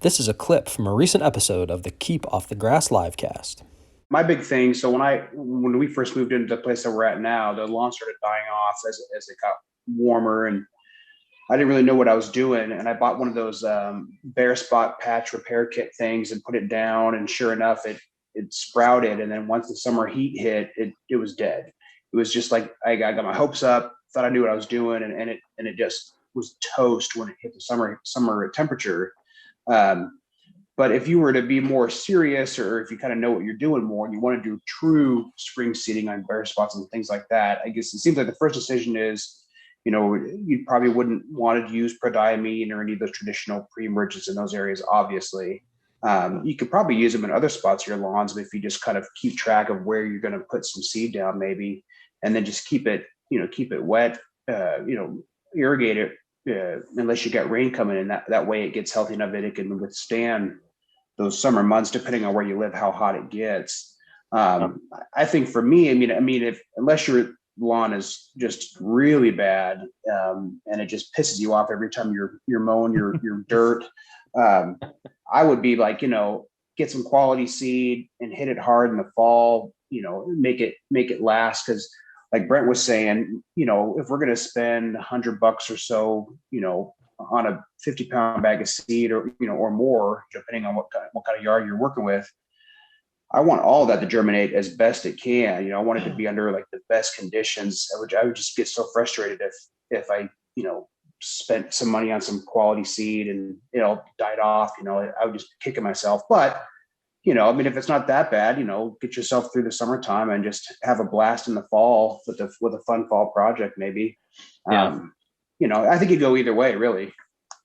This is a clip from a recent episode of the Keep Off the Grass LiveCast. My big thing, so when we first moved into the place that we're at now, the lawn started dying off as it got warmer, and I didn't really know what I was doing. And I bought one of those bare spot patch repair kit things and put it down, and sure enough, it sprouted. And then once the summer heat hit, it was dead. It was just like I got my hopes up, thought I knew what I was doing, and it just was toast when it hit the summer temperature. But if you were to be more serious, or if you kind of know what you're doing more and you want to do true spring seeding on bare spots and things like that, I guess it seems like the first decision is, you probably wouldn't want to use prodiamine or any of those traditional pre-emergents in those areas, obviously. You could probably use them in other spots of your lawns, but if you just kind of keep track of where you're going to put some seed down maybe, and then just keep it wet, irrigate it, unless you get rain coming in, that way it gets healthy enough that it can withstand those summer months, depending on where you live, how hot it gets. I think for me, unless your lawn is just really bad, and it just pisses you off every time you're mowing your dirt, I would be like, get some quality seed and hit it hard in the fall, make it last. Because like Brent was saying, if we're going to spend $100 or so, on a 50-pound bag of seed, or more, depending on what kind of yard you're working with, I want all of that to germinate as best it can. I want it to be under like the best conditions. I would just get so frustrated if I spent some money on some quality seed and it all died off. I would just be kicking myself. But if it's not that bad, get yourself through the summertime and just have a blast in the fall with a fun fall project, maybe. Yeah. I think you go either way, really.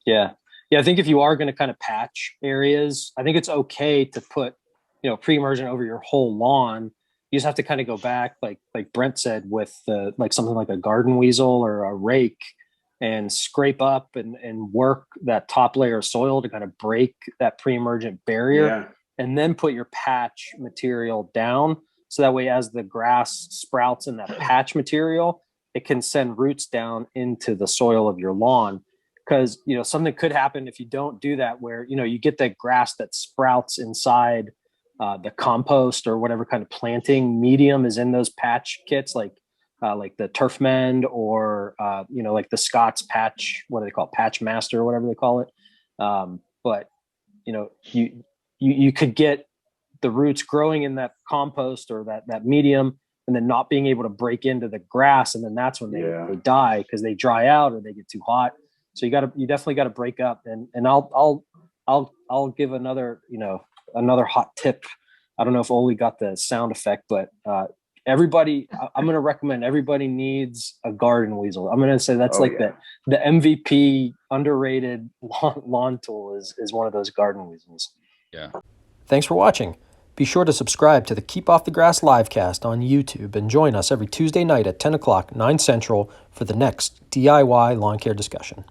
Yeah. I think if you are going to kind of patch areas, I think it's okay to put, pre-emergent over your whole lawn. You just have to kind of go back, like Brent said, with something like a garden weasel or a rake, and scrape up and work that top layer of soil to kind of break that pre-emergent barrier. Yeah. And then put your patch material down. So that way, as the grass sprouts in that patch material, it can send roots down into the soil of your lawn. Because, something could happen if you don't do that, where, you get that grass that sprouts inside the compost or whatever kind of planting medium is in those patch kits, like the Turfmend or, like the Scott's patch, what do they call it? Patchmaster or whatever they call it. But, you could get the roots growing in that compost or that medium, and then not being able to break into the grass. And then that's when they die, because they dry out or they get too hot. So you definitely got to break up. And I'll give another hot tip. I don't know if Olee got the sound effect, but I'm going to recommend everybody needs a garden weasel. I'm going to say that's the MVP underrated lawn tool is one of those garden weasels. Yeah. Thanks for watching. Be sure to subscribe to the Keep Off the Grass LiveCast on YouTube and join us every Tuesday night at 10 o'clock, 9 Central for the next DIY lawn care discussion.